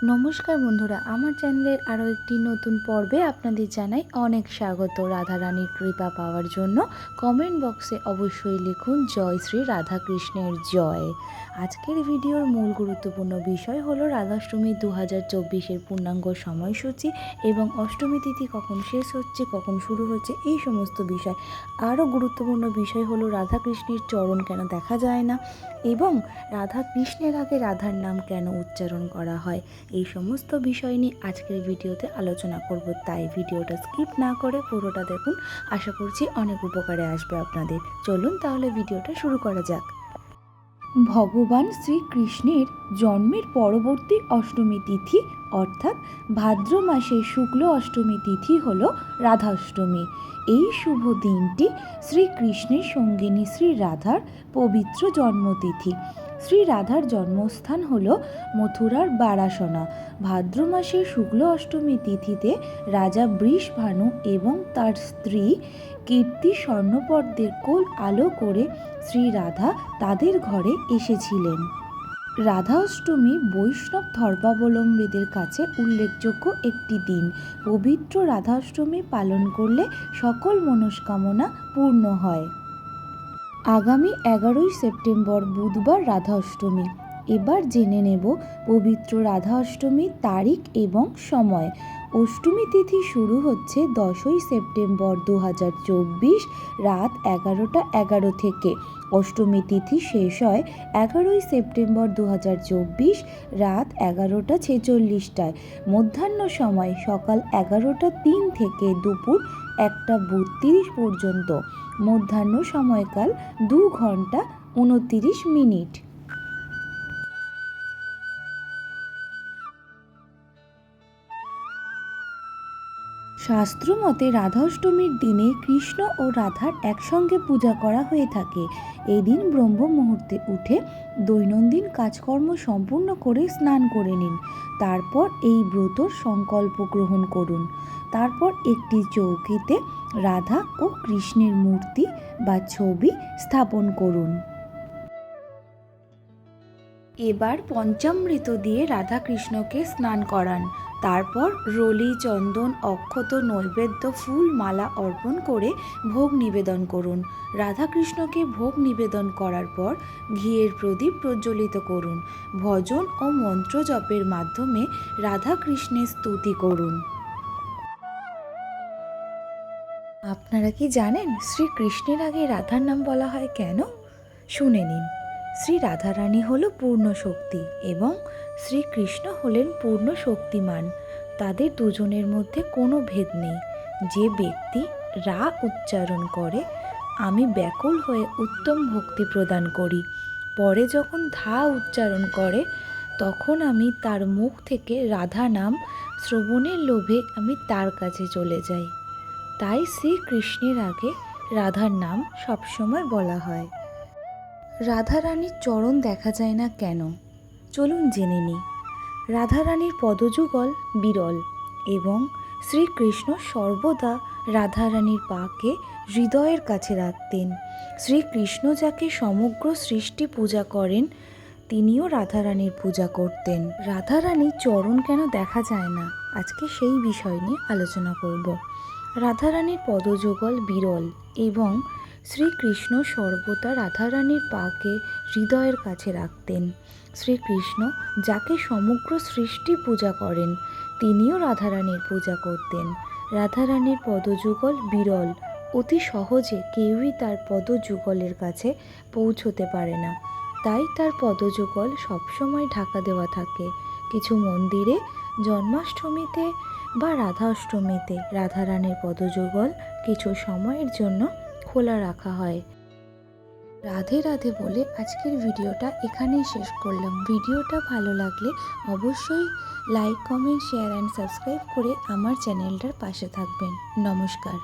নমস্কার বন্ধুরা, আমার চ্যানেলের আরও একটি নতুন পর্বে আপনাদের জানাই অনেক স্বাগত। রাধারানীর কৃপা পাওয়ার জন্য কমেন্ট বক্সে অবশ্যই লিখুন জয় শ্রী রাধাকৃষ্ণের জয়। আজকের ভিডিওর মূল গুরুত্বপূর্ণ বিষয় হলো রাধাষ্টমী 2024-এর পূর্ণাঙ্গ সময়সূচি এবং অষ্টমী তিথি কখন শেষ হচ্ছে, কখন শুরু হচ্ছে, এই সমস্ত বিষয়। আরও গুরুত্বপূর্ণ বিষয় হলো রাধাকৃষ্ণের চরণ কেন দেখা যায় না এবং রাধাকৃষ্ণের আগে রাধার নাম কেন উচ্চারণ করা হয়, এই সমস্ত বিষয় নিয়ে আজকের ভিডিওতে আলোচনা করব। তাই ভিডিওটা স্কিপ না করে পুরোটা দেখুন, আশা করছি অনেক উপকারে আসবে আপনাদের। চলুন তাহলে ভিডিওটা শুরু করা যাক। ভগবান শ্রীকৃষ্ণের জন্মের পরবর্তী অষ্টমী তিথি অর্থাৎ ভাদ্র মাসের শুক্ল অষ্টমী তিথি হল রাধাষ্টমী। এই শুভ দিনটি শ্রীকৃষ্ণের সঙ্গিনী শ্রী রাধার পবিত্র জন্মতিথি। শ্রী রাধার জন্মস্থান হল মথুরার বারাসনা। ভাদ্র মাসের শুক্ল অষ্টমী তিথিতে রাজা বৃষভানু এবং তার স্ত্রী কীর্তি স্বর্ণপর্দের কোল আলো করে শ্রী রাধা তাদের ঘরে এসেছিলেন। রাধা অষ্টমী বৈষ্ণব ধর্মাবলম্বীদের কাছে উল্লেখযোগ্য একটি দিন। পবিত্র রাধা অষ্টমী পালন করলে সকল মনস্কামনা পূর্ণ হয়। আগামী 11ই সেপ্টেম্বর বুধবার রাধা অষ্টমী। এবার জেনে নেব পবিত্র রাধা অষ্টমীর তারিখ এবং সময়। অষ্টমী তিথি শুরু হচ্ছে 10ই সেপ্টেম্বর 2024 রাত 11টা 11 থেকে। অষ্টমী তিথি শেষ হয় 11ই সেপ্টেম্বর 2024 রাত 11টা 46টায়। মধ্যাহ্ন সময় সকাল 11টা 3 থেকে দুপুর 1টা 32 পর্যন্ত। মধ্যাহ্ন সময়কাল 2 ঘন্টা 29 মিনিট। শাস্ত্রমতে রাধা অষ্টমীর দিনে কৃষ্ণ ও রাধার একসঙ্গে পূজা করা হয়ে থাকে। এই দিন ব্রহ্ম মুহূর্তে উঠে দৈনন্দিন কাজকর্ম সম্পূর্ণ করে স্নান করে নিন। তারপর এই ব্রতর সংকল্প গ্রহণ করুন। তারপর একটি চৌকিতে রাধা ও কৃষ্ণের মূর্তি বা ছবি স্থাপন করুন। এবার পঞ্চামৃত দিয়ে রাধাকৃষ্ণকে স্নান করান। তারপর রলি, চন্দন, অক্ষত, নৈবেদ্য, ফুল, মালা অর্পণ করে ভোগ নিবেদন করুন। রাধাকৃষ্ণকে ভোগ নিবেদন করার পর ঘিয়ের প্রদীপ প্রজ্বলিত করুন। ভজন ও মন্ত্র জপের মাধ্যমে রাধাকৃষ্ণের স্তুতি করুন। আপনারা কি জানেন শ্রীকৃষ্ণের আগে রাধার নাম বলা হয় কেন? শুনে নিন। শ্রী রাধারানী হল পূর্ণ শক্তি এবং শ্রীকৃষ্ণ হলেন পূর্ণ শক্তিমান। তাদের দুজনের মধ্যে কোনো ভেদ নেই। যে ব্যক্তি রা উচ্চারণ করে, আমি ব্যাকুল হয়ে উত্তম ভক্তি প্রদান করি। পরে যখন ধা উচ্চারণ করে, তখন আমি তার মুখ থেকে রাধা নাম শ্রবণের লোভে আমি তার কাছে চলে যাই। তাই শ্রীকৃষ্ণের আগে রাধার নাম সবসময় বলা হয়। রাধারানীর চরণ দেখা যায় না কেন? চলুন জেনে নিই। রাধারানীর পদযুগল বিরল এবং শ্রীকৃষ্ণ সর্বদা রাধারানীর পাকে হৃদয়ের কাছে রাখতেন। শ্রীকৃষ্ণ যাকে সমগ্র সৃষ্টি পূজা করেন, তিনিও রাধারানীর পূজা করতেন। রাধারানীর চরণ কেন দেখা যায় না, আজকে সেই বিষয় নিয়ে আলোচনা করব। রাধারানীর পদযুগল বিরল এবং শ্রীকৃষ্ণ সর্বদা রাধারানীর পাকে হৃদয়ের কাছে রাখতেন। শ্রীকৃষ্ণ যাকে সমগ্র সৃষ্টি পূজা করেন, তিনিও রাধারানীর পূজা করতেন। রাধারানীর পদযুগল বিরল, অতি সহজে কেউই তার পদযুগলের কাছে পৌঁছতে পারে না। তাই তার পদযুগল সবসময় ঢাকা দেওয়া থাকে। কিছু মন্দিরে জন্মাষ্টমীতে বা রাধা অষ্টমীতে রাধারানীর পদযুগল কিছু সময়ের জন্য খোলা রাখা হয়। রাধে রাধে বলে আজকের ভিডিওটা এখানেই শেষ করলাম। ভিডিওটা ভালো লাগলে অবশ্যই like, comment, share and subscribe করে আমার চ্যানেলটার পাশে থাকবেন। নমস্কার।